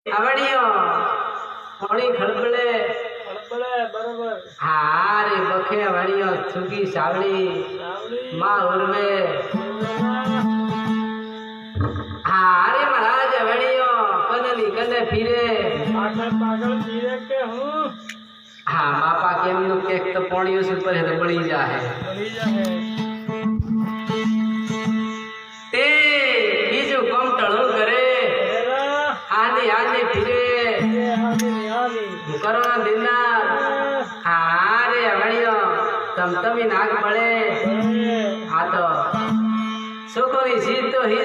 आवड़ियो थोड़ी खड़बड़े बरोबर हाँ रे बखे आवड़ियो सुकी सावड़ी माँ उर्वे हाँ रे महाराज आवड़ियो कनली कने फिरे पागल फिरे के हूँ हाँ मापा के हम लोग केक तो पौड़ियों से ऊपर है तो बड़ी जा है ते बीजू कम टळू करे आने आने फिरे करो दिना हाँ रे आवड़ियो तम तमी नाग पड़े हाँ तो सुखोनी सीध तो ही